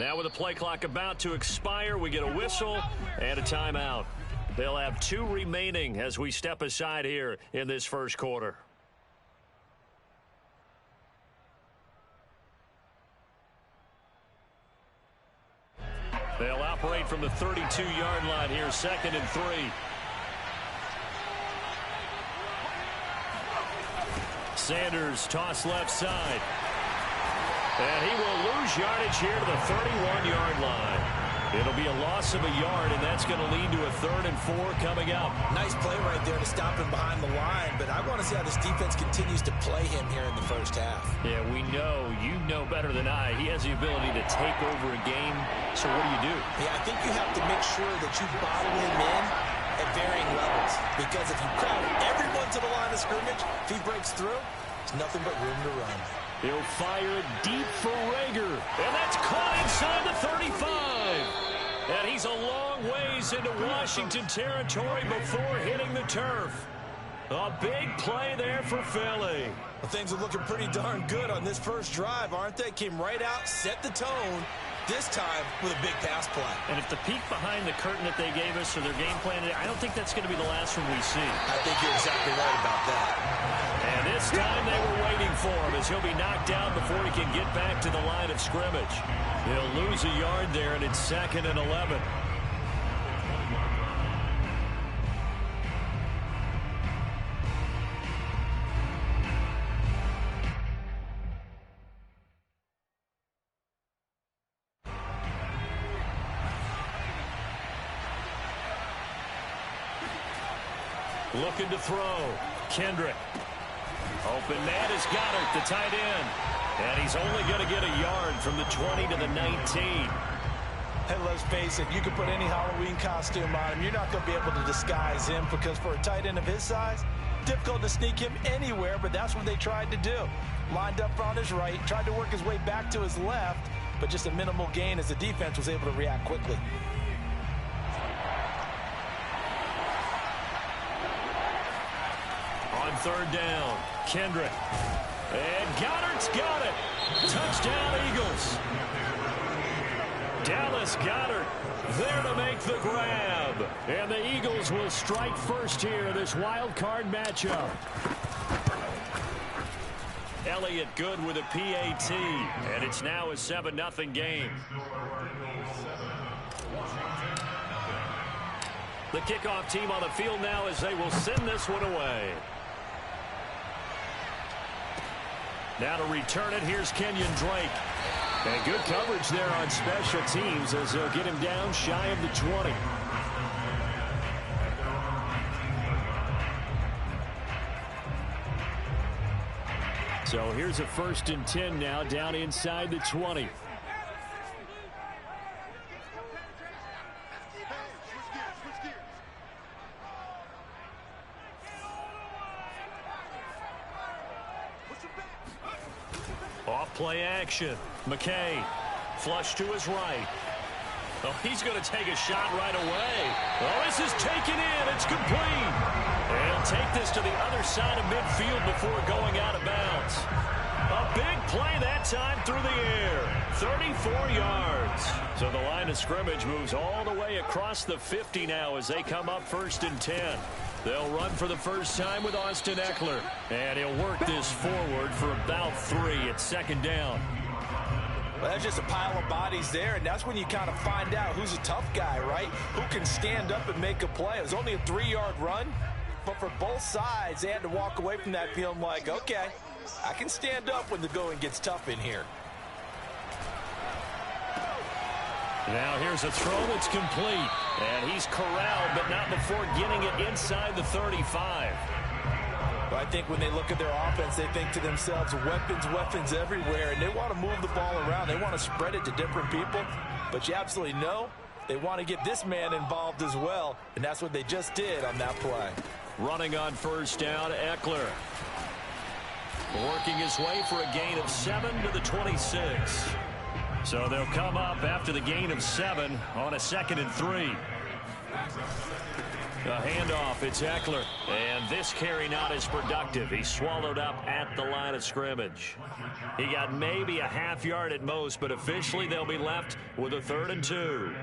Now with the play clock about to expire, we get a whistle and a timeout. They'll have 2 remaining as we step aside here in this first quarter. They'll operate from the 32-yard line here, 2nd and 3. Sanders toss left side. And he will lose yardage here to the 31-yard line. It'll be a loss of a yard, and that's going to lead to a 3rd and 4 coming up. Nice play right there to stop him behind the line, but I want to see how this defense continues to play him here in the first half. Yeah, we know, you know better than I, he has the ability to take over a game. So what do? Yeah, I think you have to make sure that you bottle him in at varying levels, because if you crowd everyone to the line of scrimmage, if he breaks through, there's nothing but room to run. He'll fire it deep for Rager. And that's caught inside the 35. And he's a long ways into Washington territory before hitting the turf. A big play there for Philly. Well, things are looking pretty darn good on this first drive, aren't they? Came right out, set the tone, this time with a big pass play. And if the peek behind the curtain that they gave us or their game plan, I don't think that's going to be the last one we see. I think you're exactly right about that. And this time they were waiting for him as he'll be knocked down before he can get back to the line of scrimmage. He'll lose a yard there, and it's 2nd and 11. Looking to throw. Kendrick. Open man is Goddard, the tight end. And he's only going to get a yard from the 20 to the 19. Hey, let's face it, you can put any Halloween costume on him. You're not going to be able to disguise him, because for a tight end of his size, difficult to sneak him anywhere, but that's what they tried to do. Lined up on his right, tried to work his way back to his left, but just a minimal gain as the defense was able to react quickly. On 3rd down, Kendrick. And Goddard's got it. Touchdown, Eagles. Dallas Goedert there to make the grab. And the Eagles will strike first here in this wild card matchup. Elliott good with a PAT. And it's now a 7-0 game. The kickoff team on the field now as they will send this one away. Now to return it, here's Kenyon Drake. And good coverage there on special teams as they'll get him down shy of the 20. So here's a 1st and 10 now down inside the 20. Play action. McKay. Flush to his right. Oh, he's going to take a shot right away. Oh, this is taken in. It's complete. And take this to the other side of midfield before going out of bounds. A big play that time through the air. 34 yards. So the line of scrimmage moves all the way across the 50 now as they come up 1st and 10. They'll run for the first time with Austin Eckler. And he'll work this forward for about 3. It's 2nd down. Well, that's just a pile of bodies there, and that's when you kind of find out who's a tough guy, right? Who can stand up and make a play. It was only a 3-yard run, but for both sides, they had to walk away from that feeling like, okay, I can stand up when the going gets tough in here. Now here's a throw that's complete. And he's corralled, but not before getting it inside the 35. Well, I think when they look at their offense, they think to themselves, weapons everywhere, and they want to move the ball around. They want to spread it to different people, but you absolutely know they want to get this man involved as well, and that's what they just did on that play. Running on 1st down, Eckler. Working his way for a gain of 7 to the 26. So they'll come up after the gain of 7 on a 2nd and 3. A handoff, it's Eckler. And this carry not as productive. He's swallowed up at the line of scrimmage. He got maybe a half yard at most, but officially they'll be left with a 3rd and 2.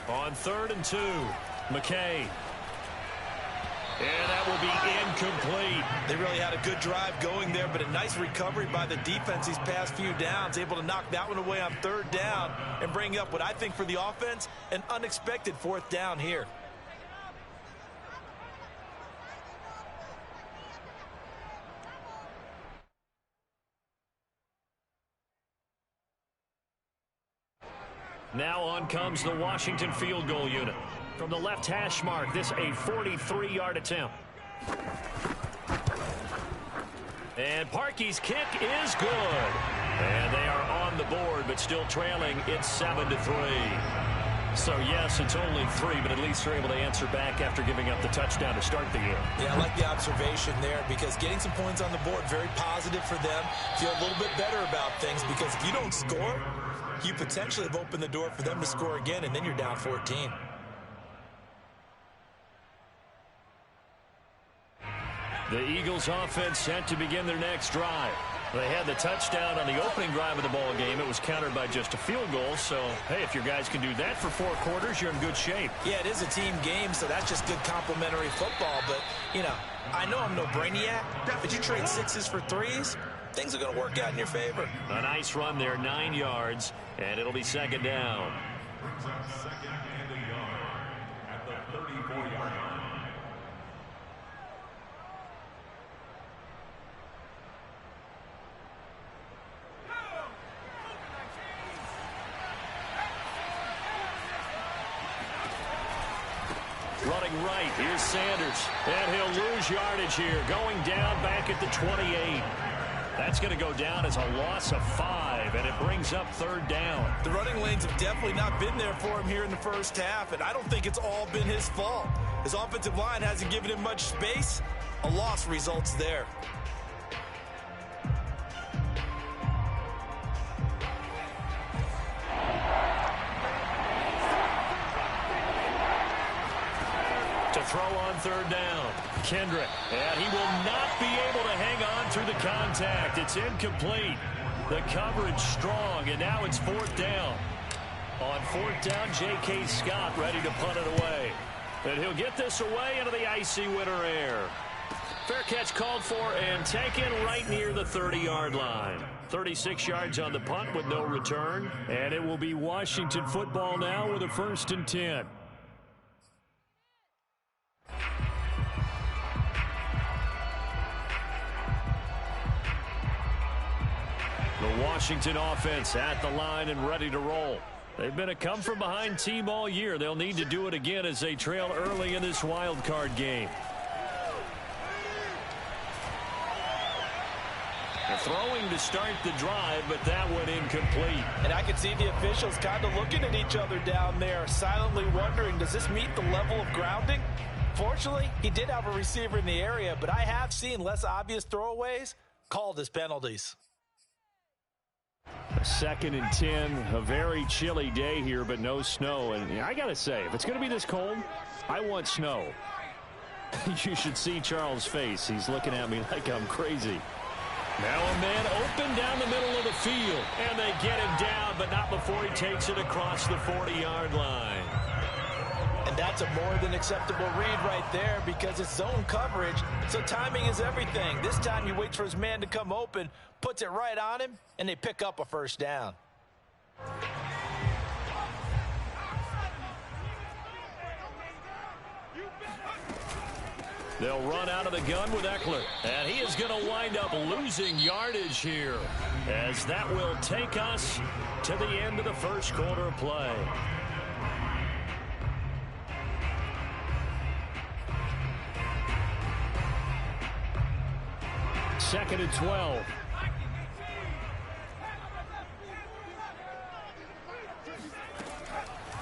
On 3rd and 2, McKay. And that will be incomplete. They really had a good drive going there, but a nice recovery by the defense these past few downs, able to knock that one away on 3rd down and bring up what I think for the offense, an unexpected 4th down here. Now on comes the Washington field goal unit. From the left hash mark, this a 43-yard attempt. And Parkey's kick is good. And they are on the board, but still trailing. It's 7-3. So, yes, it's only 3, but at least they're able to answer back after giving up the touchdown to start the game. Yeah, I like the observation there because getting some points on the board, very positive for them. Feel a little bit better about things because if you don't score, you potentially have opened the door for them to score again, and then you're down 14. The Eagles offense set to begin their next drive. They had the touchdown on the opening drive of the ball game. It was countered by just a field goal. So, hey, if your guys can do that for 4 quarters, you're in good shape. Yeah, it is a team game, so that's just good complimentary football. But, you know, I know I'm no brainiac, but you trade 6s for 3s, things are going to work out in your favor. A nice run there, 9 yards, and it'll be 2nd down. Running right, here's Sanders. And he'll lose yardage here, going down back at the 28. That's going to go down as a loss of 5, and it brings up 3rd down. The running lanes have definitely not been there for him here in the first half, and I don't think it's all been his fault. His offensive line hasn't given him much space. A loss results there. To throw on 3rd down, Kendrick, and he will not be able to hang on through the contact. It's incomplete. The coverage strong, and now it's 4th down. On 4th down, J.K. Scott ready to punt it away. And he'll get this away into the icy winter air. Fair catch called for and taken right near the 30-yard line. 36 yards on the punt with no return. And it will be Washington football now with a 1st and 10. The Washington offense at the line and ready to roll. They've been a come-from-behind team all year. They'll need to do it again as they trail early in this wild card game. They're throwing to start the drive, but that went incomplete. And I can see the officials kind of looking at each other down there, silently wondering, does this meet the level of grounding? Fortunately, he did have a receiver in the area, but I have seen less obvious throwaways called as penalties. 2nd and 10, a very chilly day here, but no snow. And I got to say, if it's going to be this cold, I want snow. You should see Charles' face. He's looking at me like I'm crazy. Now a man open down the middle of the field. And they get him down, but not before he takes it across the 40-yard line. And that's a more than acceptable read right there because it's zone coverage, so timing is everything. This time he waits for his man to come open, puts it right on him, and they pick up a 1st down. They'll run out of the gun with Eckler. And he is going to wind up losing yardage here, as that will take us to the end of the 1st quarter of play. 2nd and 12.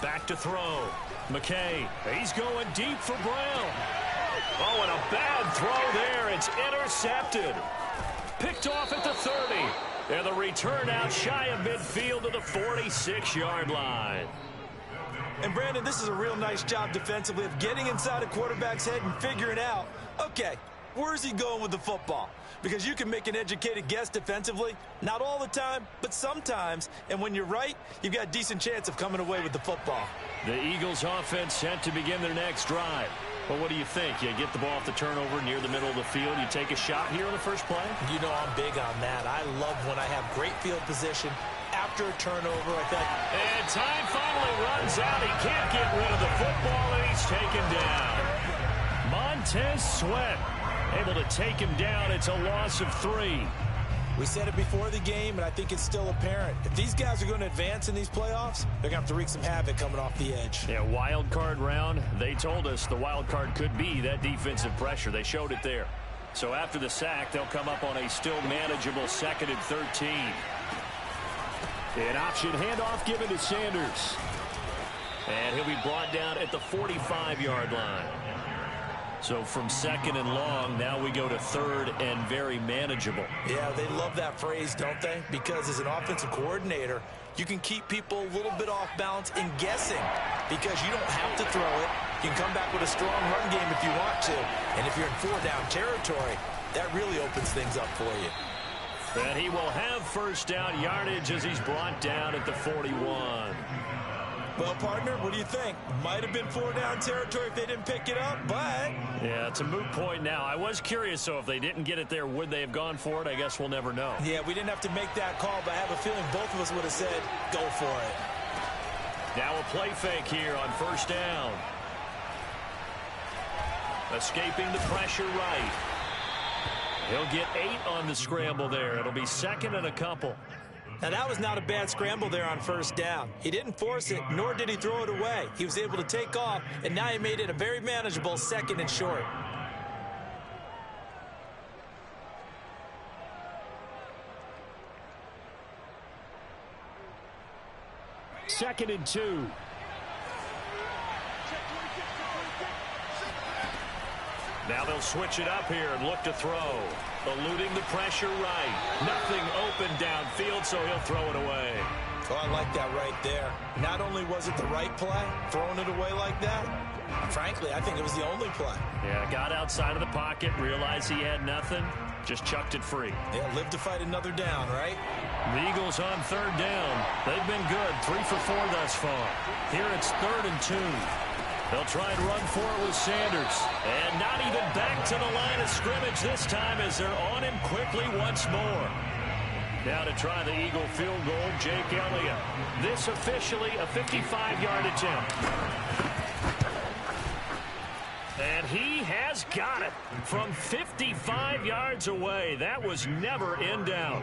Back to throw. McKay, he's going deep for Brown. Oh, and a bad throw there. It's intercepted. Picked off at the 30. And the return out shy of midfield to the 46-yard line. And, Brandon, this is a real nice job defensively of getting inside a quarterback's head and figuring out, okay, where's he going with the football? Because you can make an educated guess defensively, not all the time, but sometimes. And when you're right, you've got a decent chance of coming away with the football. The Eagles offense set to begin their next drive. Well, what do you think? You get the ball off the turnover near the middle of the field. You take a shot here on the first play? You know I'm big on that. I love when I have great field position after a turnover. I think. And time finally runs out. He can't get rid of the football, and he's taken down. Montez Sweat able to take him down. It's a loss of 3. We said it before the game, and I think it's still apparent. If these guys are going to advance in these playoffs, they're going to have to wreak some havoc coming off the edge. Yeah, wild card round. They told us the wild card could be that defensive pressure. They showed it there. So after the sack, they'll come up on a still manageable 2nd and 13. An option handoff given to Sanders. And he'll be brought down at the 45-yard line. So from 2nd and long, now we go to 3rd and very manageable. Yeah, they love that phrase, don't they? Because as an offensive coordinator, you can keep people a little bit off balance in guessing because you don't have to throw it. You can come back with a strong run game if you want to. And if you're in 4-down territory, that really opens things up for you. And he will have first down yardage as he's brought down at the 41. Well, partner, what do you think? Might have been 4-down territory if they didn't pick it up, but... Yeah, it's a moot point now. I was curious, so if they didn't get it there, would they have gone for it? I guess we'll never know. Yeah, we didn't have to make that call, but I have a feeling both of us would have said, go for it. Now a play fake here on first down. Escaping the pressure right. He'll get 8 on the scramble there. It'll be 2nd and a couple. Now, that was not a bad scramble there on first down. He didn't force it, nor did he throw it away. He was able to take off, and now he made it a very manageable 2nd and short. Second and 2. Now they'll switch it up here and look to throw. Eluding the pressure right. Nothing open downfield, so he'll throw it away. Oh, I like that right there. Not only was it the right play, throwing it away like that, frankly, I think it was the only play. Yeah, got outside of the pocket, realized he had nothing, just chucked it free. Yeah, live to fight another down, right? The Eagles on 3rd down. They've been good, 3 for 4 thus far. Here it's 3rd and 2. They'll try and run for it with Sanders. And not even back to the line of scrimmage this time as they're on him quickly once more. Now to try the Eagle field goal, Jake Elliott. This officially a 55-yard attempt. And he has got it from 55 yards away. That was never in doubt.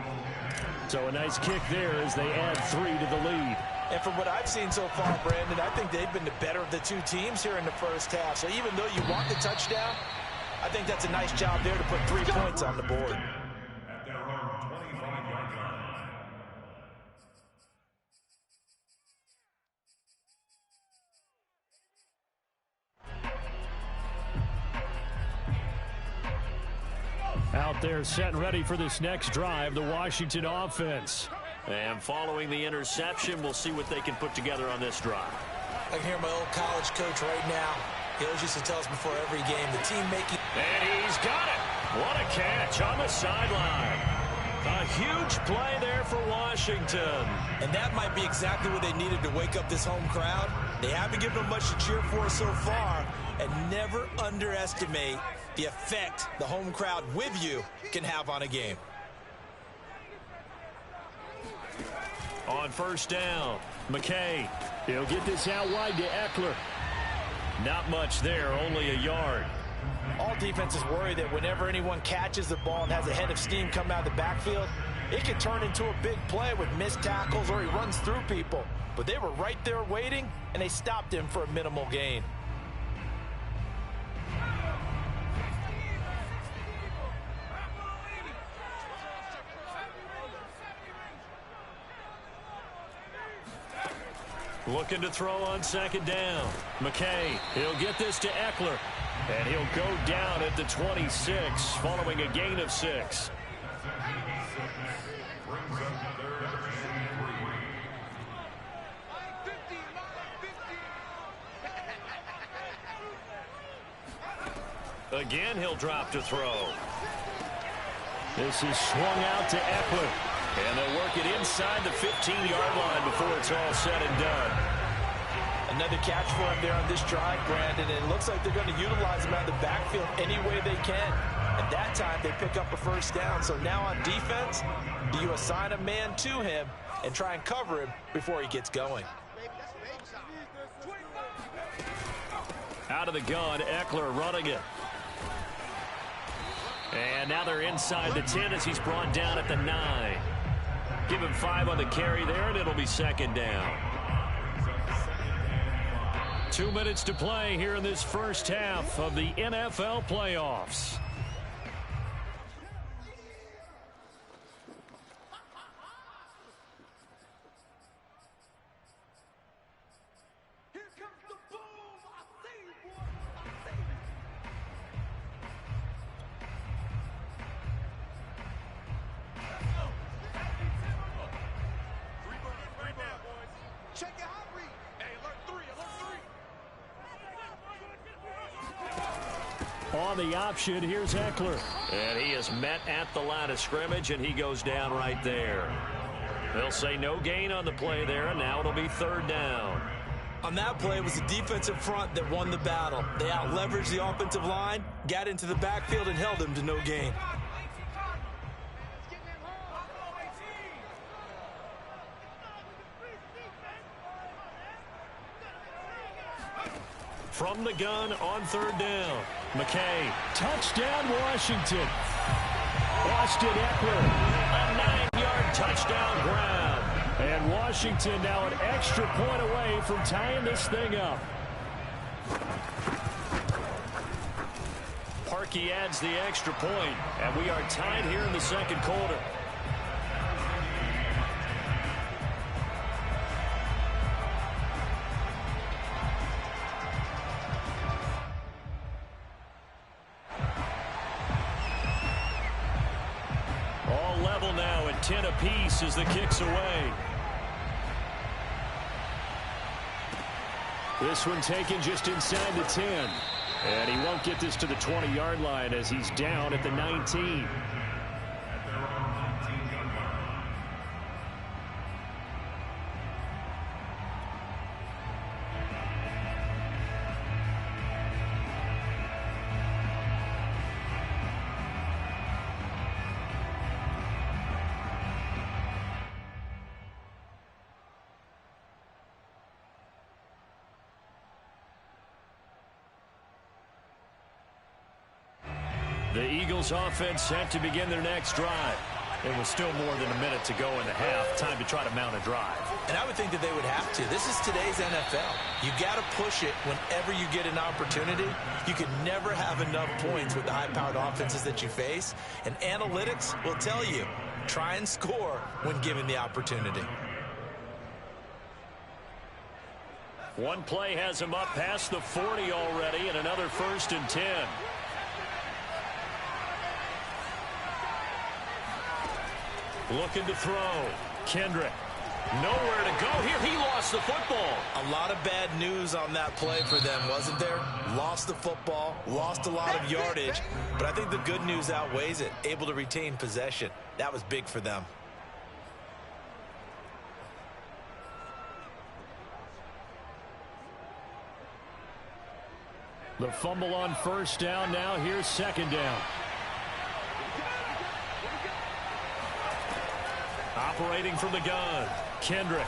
So a nice kick there as they add 3 to the lead. And from what I've seen so far, Brandon, I think they've been the better of the two teams here in the first half. So even though you want the touchdown, I think that's a nice job there to put 3 points on the board. Out there set and ready for this next drive, the Washington offense. And following the interception, we'll see what they can put together on this drive. I can hear my old college coach right now. He always used to tell us before every game, the team making... And he's got it. What a catch on the sideline. A huge play there for Washington. And that might be exactly what they needed to wake up this home crowd. They haven't given them much to cheer for so far. And never underestimate the effect the home crowd with you can have on a game. On first down, McKay. He'll get this out wide to Eckler. Not much there, only a yard. All defenses worry that whenever anyone catches the ball and has a head of steam come out of the backfield, it can turn into a big play with missed tackles or he runs through people. But they were right there waiting, and they stopped him for a minimal gain. Looking to throw on second down. McKay, he'll get this to Eckler. And he'll go down at the 26 following a gain of 6. Again, he'll drop to throw. This is swung out to Eckler. And they'll work it inside the 15-yard line before it's all said and done. Another catch for him there on this drive, Brandon. And it looks like they're going to utilize him out of the backfield any way they can. At that time, they pick up a first down. So now on defense, do you assign a man to him and try and cover him before he gets going? Out of the gun, Eckler running it. And now they're inside the 10 as he's brought down at the 9. Give him 5 on the carry there, and it'll be second down. 2 minutes to play here in this first half of the NFL playoffs. On the option, here's Eckler. And he is met at the line of scrimmage, and he goes down right there. They'll say no gain on the play there, and now it'll be third down. On that play, it was the defensive front that won the battle. They out-leveraged the offensive line, got into the backfield, and held him to no gain. From the gun on third down. McKay, touchdown Washington. Austin Eckler, a 9-yard touchdown grab. And Washington now an extra point away from tying this thing up. Parkey adds the extra point, and we are tied here in the second quarter. All level now at 10 apiece as the kick's away. This one taken just inside the 10. And he won't get this to the 20-yard line as he's down at the 19. The Eagles offense set to begin their next drive. It was still more than a minute to go in the half. Time to try to mount a drive. And I would think that they would have to. This is today's NFL. You got to push it whenever you get an opportunity. You can never have enough points with the high-powered offenses that you face. And analytics will tell you, try and score when given the opportunity. One play has him up past the 40 already, and another 1st and 10. Looking to throw. Kendrick. Nowhere to go here. He lost the football. A lot of bad news on that play for them, wasn't there? Lost the football, lost a lot of yardage, but I think the good news outweighs it. Able to retain possession. That was big for them. The fumble on first down. Now here's second down. Operating from the gun, Kendrick.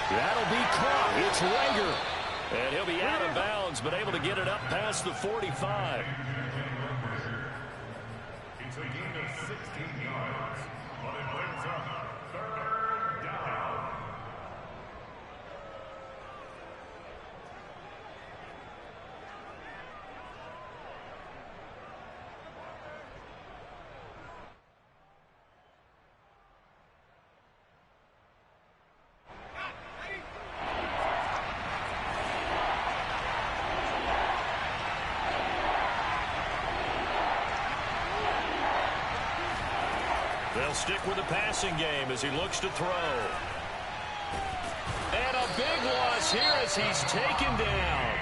That'll be caught. It's Rager. And he'll be out of bounds, but able to get it up past the 45. It's a gain of 16 yards, but it brings up third down. They'll stick with the passing game as he looks to throw. And a big loss here as he's taken down.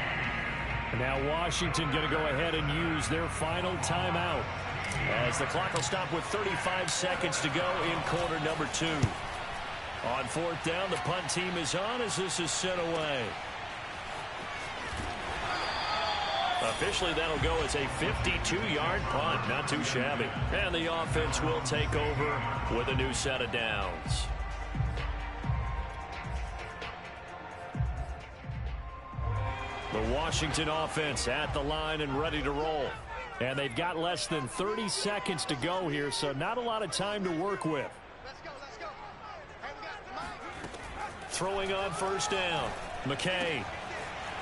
And now Washington going to go ahead and use their final timeout, as the clock will stop with 35 seconds to go in quarter number 2. On fourth down, the punt team is on as this is sent away. Officially, that'll go as a 52-yard punt. Not too shabby. And the offense will take over with a new set of downs. The Washington offense at the line and ready to roll. And they've got less than 30 seconds to go here, so not a lot of time to work with. Let's go. Hey, we got the mic. Throwing on first down. McKay.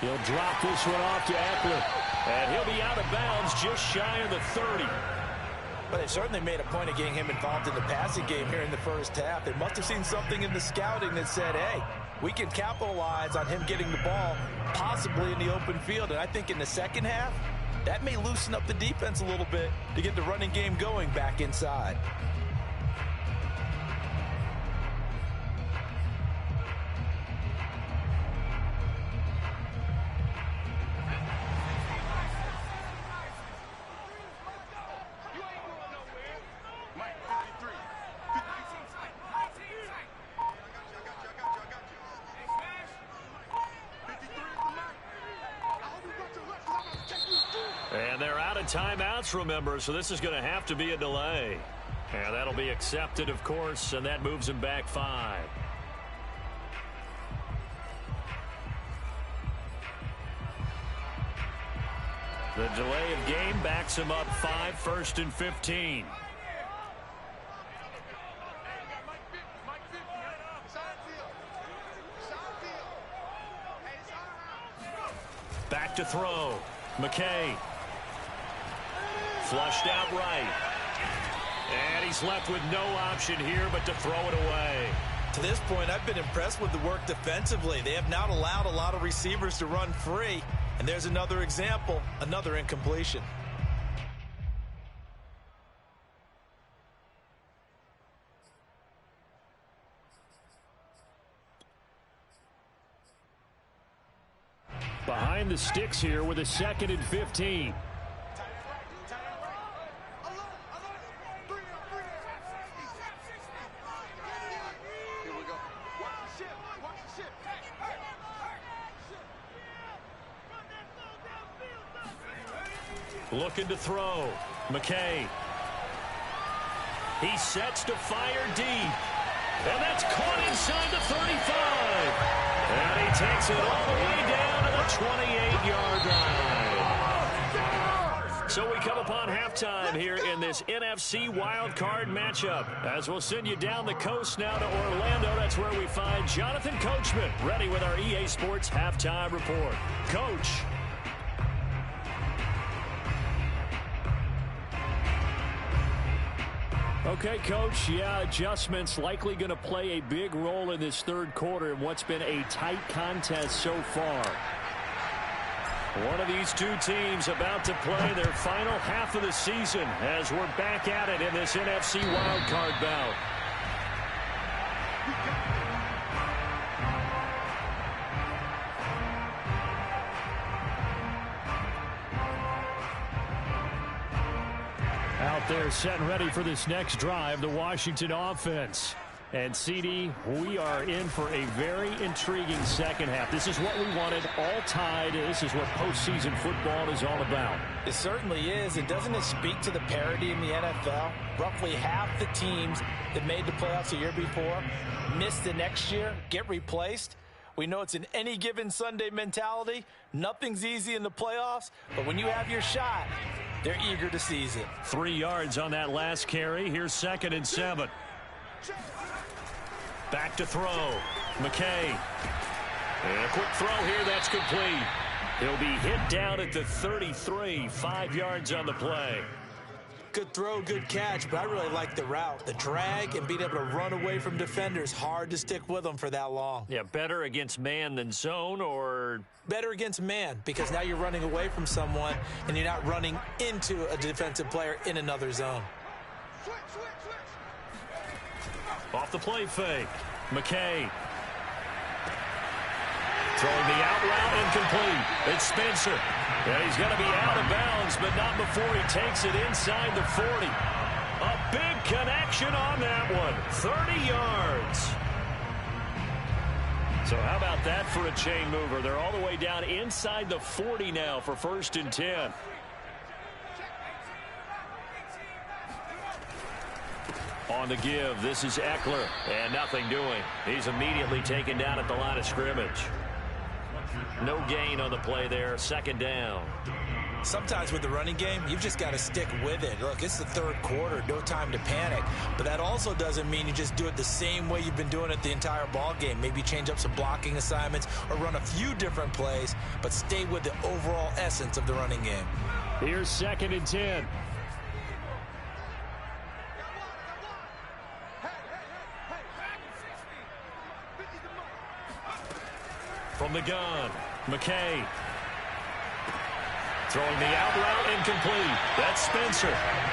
He'll drop this one off to Eckler. And he'll be out of bounds just shy of the 30. But they certainly made a point of getting him involved in the passing game here in the first half. They must have seen something in the scouting that said, hey, we can capitalize on him getting the ball possibly in the open field. And I think in the second half, that may loosen up the defense a little bit to get the running game going back inside. And they're out of timeouts, remember, so this is going to have to be a delay. And that'll be accepted, of course, and that moves them back 5. The delay of game backs him up 5, 1st and 15. Back to throw. McKay. Flushed out right. And he's left with no option here but to throw it away. To this point, I've been impressed with the work defensively. They have not allowed a lot of receivers to run free. And there's another example, another incompletion. Behind the sticks here with a 2nd and 15. Looking to throw. McKay. He sets to fire deep. And that's caught inside the 35. And he takes it all the way down to the 28-yard line. So we come upon halftime here in this NFC Wildcard matchup. As we'll send you down the coast now to Orlando. That's where we find Jonathan Coachman ready with our EA Sports Halftime Report. Coach. Okay, Coach, adjustments likely going to play a big role in this third quarter in what's been a tight contest so far. One of these two teams about to play their final half of the season as we're back at it in this NFC wildcard bout. Out there set and ready for this next drive, the Washington offense. And, CD, we are in for a very intriguing second half. This is what we wanted, all tied. This is what postseason football is all about. It certainly is. And doesn't it speak to the parity in the NFL? Roughly half the teams that made the playoffs the year before miss the next year, get replaced. We know it's an any given Sunday mentality. Nothing's easy in the playoffs, but when you have your shot, they're eager to seize it. 3 yards on that last carry. Here's 2nd and 7. Back to throw. McKay. And a quick throw here. That's complete. He'll be hit down at the 33. 5 yards on the play. Good throw, good catch, but I really like the route. The drag and being able to run away from defenders. Hard to stick with them for that long. Yeah, better against man than zone, or? Better against man, because now you're running away from someone and you're not running into a defensive player in another zone. Off the play fake. McKay. Throwing the out route incomplete. It's Spencer. And he's going to be out of bounds, but not before he takes it inside the 40. A big connection on that one. 30 yards. So how about that for a chain mover? They're all the way down inside the 40 now for 1st and 10. On the give, this is Eckler, and nothing doing. He's immediately taken down at the line of scrimmage. No gain on the play there, 2nd down. Sometimes with the running game, you've just got to stick with it. Look, it's the 3rd quarter, no time to panic. But that also doesn't mean you just do it the same way you've been doing it the entire ball game. Maybe change up some blocking assignments or run a few different plays, but stay with the overall essence of the running game. Here's 2nd and 10. From the gun, McKay. Throwing the out route incomplete. That's Spencer.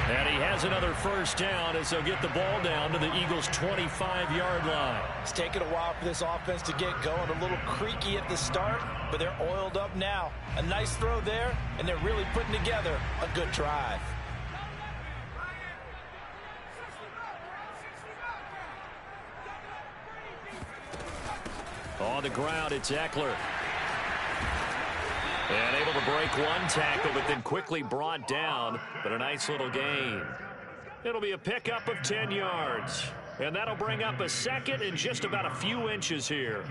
And he has another 1st down as they'll get the ball down to the Eagles' 25-yard line. It's taken a while for this offense to get going. A little creaky at the start, but they're oiled up now. A nice throw there, and they're really putting together a good drive. On the ground, it's Eckler. And able to break one tackle, but then quickly brought down. But a nice little gain. It'll be a pickup of 10 yards. And that'll bring up a 2nd and just about a few inches here.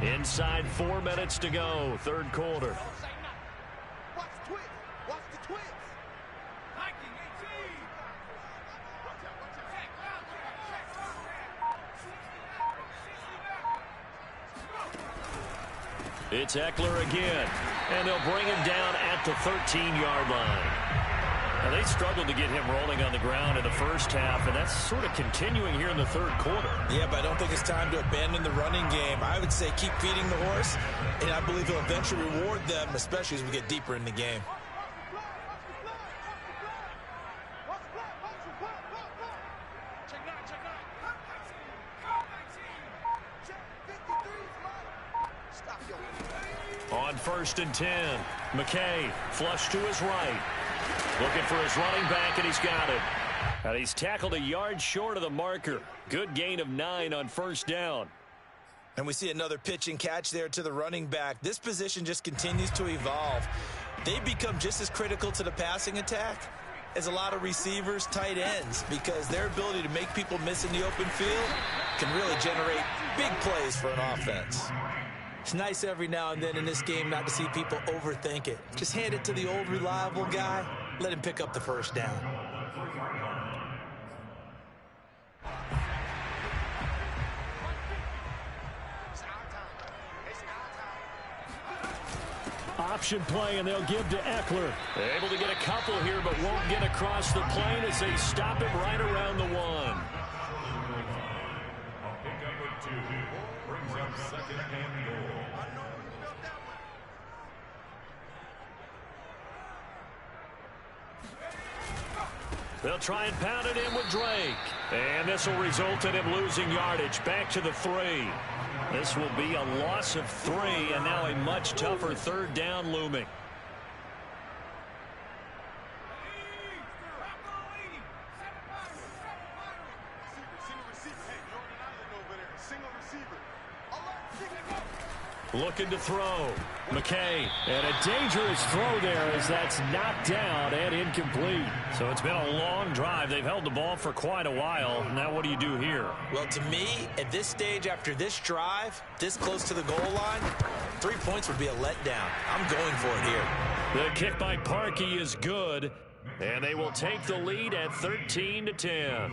Inside 4 minutes to go, 3rd quarter. Watch the twist. Watch the twist. It's Eckler again, and they'll bring him down at the 13-yard line. Now, they struggled to get him rolling on the ground in the 1st half, and that's sort of continuing here in the 3rd quarter. Yeah, but I don't think it's time to abandon the running game. I would say keep feeding the horse, and I believe he'll eventually reward them, especially as we get deeper in the game. On 1st and 10, McKay flush to his right. Looking for his running back, and he's got it. And he's tackled a yard short of the marker. Good gain of 9 on 1st down. And we see another pitch and catch there to the running back. This position just continues to evolve. They become just as critical to the passing attack as a lot of receivers, tight ends, because their ability to make people miss in the open field can really generate big plays for an offense. It's nice every now and then in this game not to see people overthink it. Just hand it to the old reliable guy. Let him pick up the 1st down. Option play, and they'll give to Eckler. Able to get a couple here, but won't get across the plane as they stop him right around the 1. A pickup of 2 brings up 2nd and goal. They'll try and pound it in with Drake. And this will result in him losing yardage back to the 3. This will be a loss of 3, and now a much tougher 3rd down looming. Looking to throw. McKay, and a dangerous throw there as that's knocked down and incomplete. So it's been a long drive. They've held the ball for quite a while. Now what do you do here? Well, to me, at this stage after this drive, this close to the goal line, 3 points would be a letdown. I'm going for it here. The kick by Parkey is good, and they will take the lead at 13-10.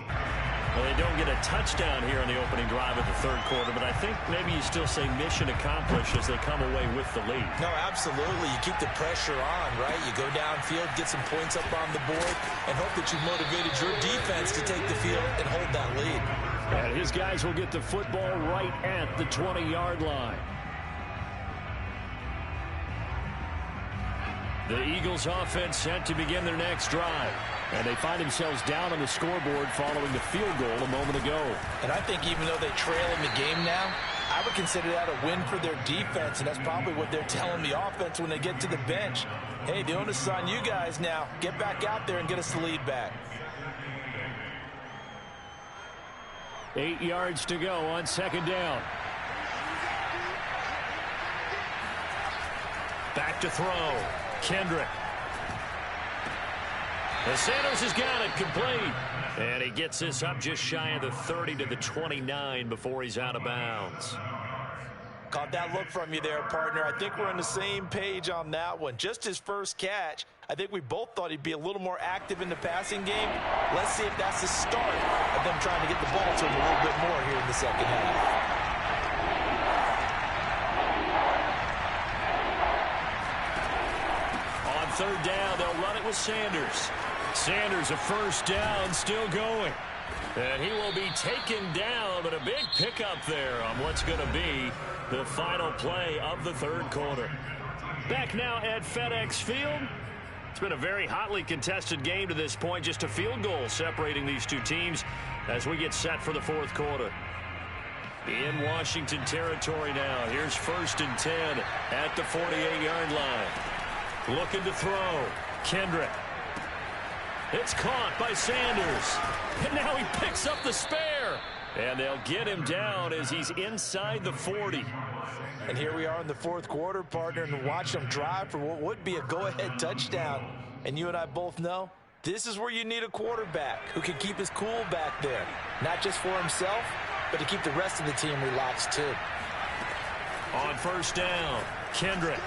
Well, they don't get a touchdown here in the opening drive of the 3rd quarter, but I think maybe you still say mission accomplished as they come away with the lead. No, absolutely. You keep the pressure on, right? You go downfield, get some points up on the board, and hope that you've motivated your defense to take the field and hold that lead. And his guys will get the football right at the 20-yard line. The Eagles offense set to begin their next drive. And they find themselves down on the scoreboard following the field goal a moment ago. And I think even though they trail in the game now, I would consider that a win for their defense, and that's probably what they're telling the offense when they get to the bench. Hey, the onus is on you guys now. Get back out there and get us the lead back. 8 yards to go on second down. Back to throw. Kendrick. And Sanders has got it complete. And he gets this up just shy of the 30 to the 29 before he's out of bounds. Caught that look from you there, partner. I think we're on the same page on that one. Just his first catch. I think we both thought he'd be a little more active in the passing game. Let's see if that's the start of them trying to get the ball to him a little bit more here in the second half. On third down, they'll run it with Sanders. Sanders, a first down, still going. And he will be taken down, but a big pickup there on what's going to be the final play of the third quarter. Back now at FedEx Field. It's been a very hotly contested game to this point. Just a field goal separating these two teams as we get set for the fourth quarter. In Washington territory now. Here's 1st and 10 at the 48-yard line. Looking to throw. Kendrick. It's caught by Sanders. And now he picks up the spare. And they'll get him down as he's inside the 40. And here we are in the fourth quarter, partner, and watch them drive for what would be a go-ahead touchdown. And you and I both know this is where you need a quarterback who can keep his cool back there. Not just for himself, but to keep the rest of the team relaxed too. On first down, Kendrick.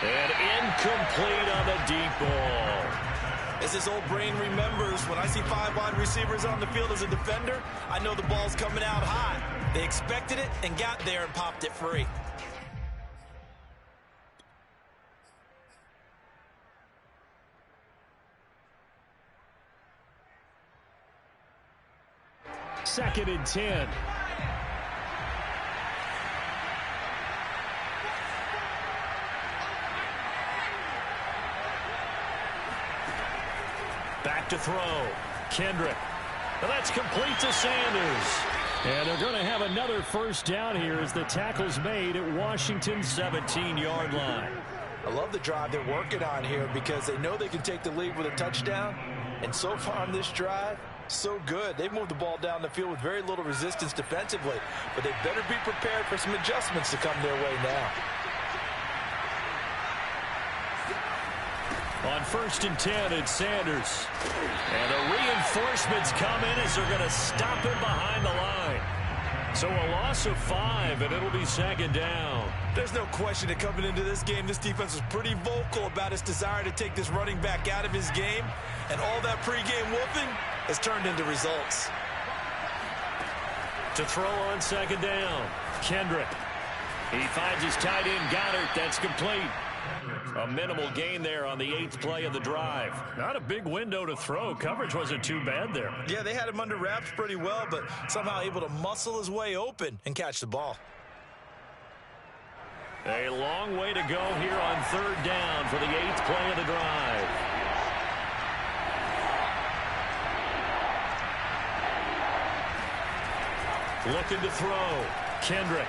And incomplete on the deep ball. As his old brain remembers, when I see 5 wide receivers on the field as a defender, I know the ball's coming out high. They expected it and got there and popped it free. Second and 10. Back to throw. Kendrick. Well, that's complete to Sanders. And they're going to have another first down here as the tackle's made at Washington's 17-yard line. I love the drive they're working on here because they know they can take the lead with a touchdown. And so far on this drive, so good. They've moved the ball down the field with very little resistance defensively. But they better be prepared for some adjustments to come their way now. On 1st and 10, it's Sanders. And the reinforcements come in as they're going to stop him behind the line. So a loss of 5, and it'll be second down. There's no question that coming into this game, this defense was pretty vocal about its desire to take this running back out of his game. And all that pregame whooping has turned into results. To throw on second down, Kendrick. He finds his tight end, Goddard. That's complete. A minimal gain there on the 8th play of the drive. Not a big window to throw. Coverage wasn't too bad there. Yeah, they had him under wraps pretty well, but somehow able to muscle his way open and catch the ball. A long way to go here on third down for the 8th play of the drive. Looking to throw. Kendrick.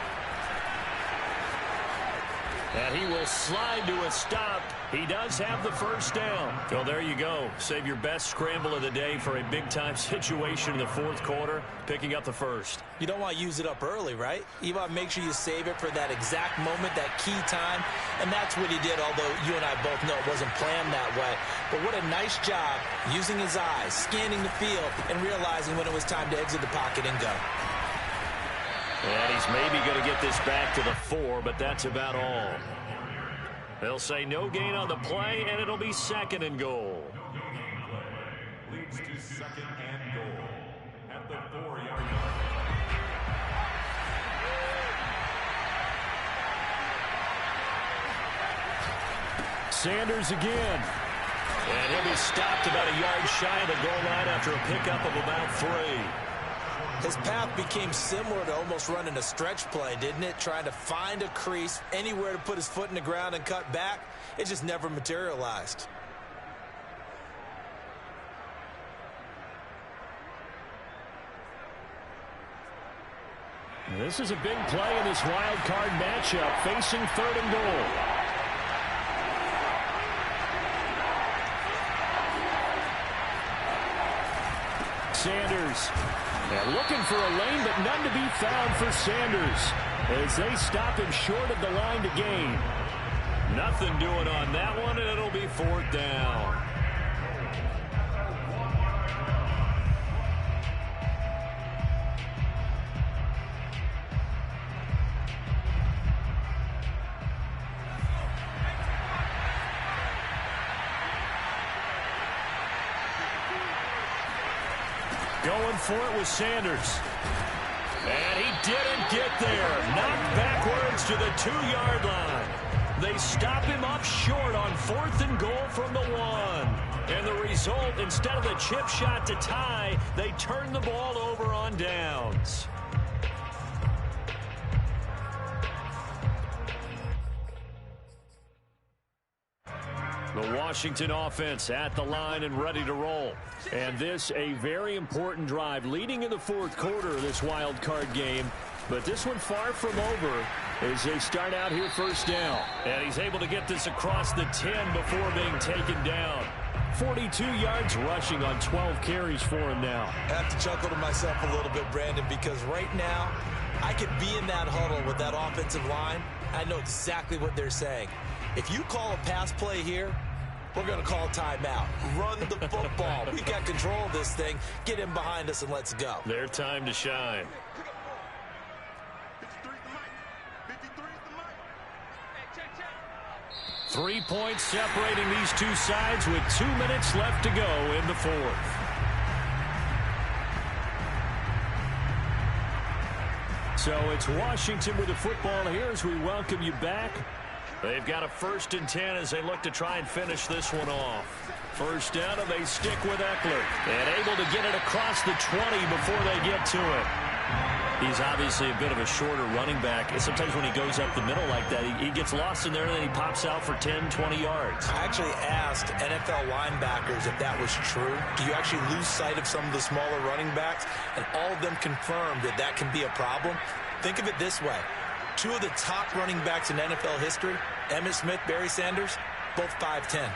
And he will slide to a stop. He does have the first down. So there you go. Save your best scramble of the day for a big-time situation in the fourth quarter, picking up the first. You don't want to use it up early, right? You want to make sure you save it for that exact moment, that key time. And that's what he did, although you and I both know it wasn't planned that way. But what a nice job using his eyes, scanning the field, and realizing when it was time to exit the pocket and go. And he's maybe going to get this back to the 4, but that's about all. They'll say no gain on the play, and it'll be second and goal. Leads to second and goal at the 4-yard line. Sanders again. And he'll be stopped about a yard shy of the goal line after a pickup of about 3. His path became similar to almost running a stretch play, didn't it? Trying to find a crease, anywhere to put his foot in the ground and cut back. It just never materialized. This is a big play in this wild card matchup, facing 3rd and goal. Sanders. And looking for a lane, but none to be found for Sanders as they stop him short of the line to gain. Nothing doing on that one, and it'll be 4th down. Going for it was Sanders. And he didn't get there. Knocked backwards to the 2-yard line. They stop him up short on 4th and goal from the 1. And the result, instead of the chip shot to tie, they turn the ball over on downs. The Washington offense at the line and ready to roll. And this a very important drive leading in the 4th quarter of this wild card game. But this one far from over as they start out here 1st down. And he's able to get this across the 10 before being taken down. 42 yards rushing on 12 carries for him now. I have to chuckle to myself a little bit, Brandon, because right now I could be in that huddle with that offensive line. I know exactly what they're saying. If you call a pass play here, we're going to call timeout. Run the football. We got control of this thing. Get in behind us and let's go. Their time to shine. 3 points separating these two sides with 2 minutes left to go in the 4th. So it's Washington with the football here as we welcome you back. They've got a 1st and 10 as they look to try and finish this one off. 1st down, and they stick with Eckler. And able to get it across the 20 before they get to it. He's obviously a bit of a shorter running back. And sometimes when he goes up the middle like that, he gets lost in there, and then he pops out for 10, 20 yards. I actually asked NFL linebackers if that was true. Do you actually lose sight of some of the smaller running backs? And all of them confirmed that that can be a problem. Think of it this way. 2 of the top running backs in NFL history, Emmitt Smith, Barry Sanders, both 5'10".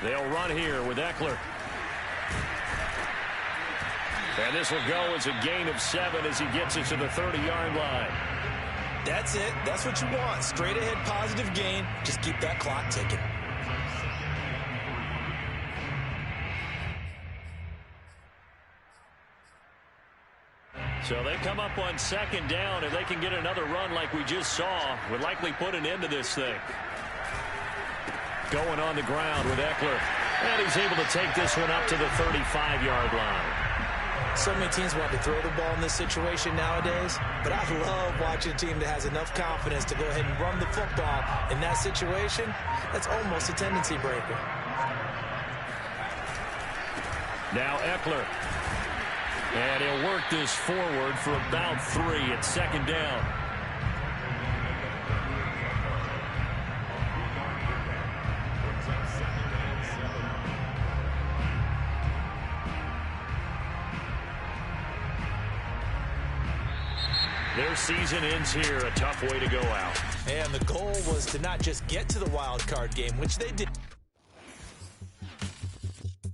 They'll run here with Eckler. And this will go as a gain of 7 as he gets it to the 30-yard line. That's it. That's what you want. Straight ahead positive gain. Just keep that clock ticking. So they come up on 2nd down, and they can get another run like we just saw. Would likely put an end to this thing. Going on the ground with Eckler. And he's able to take this one up to the 35-yard line. So many teams want to throw the ball in this situation nowadays, but I love watching a team that has enough confidence to go ahead and run the football in that situation. That's almost a tendency breaker. Now Eckler. And he'll work this forward for about 3 at 2nd down. Their season ends here. A tough way to go out. And the goal was to not just get to the wild card game, which they did.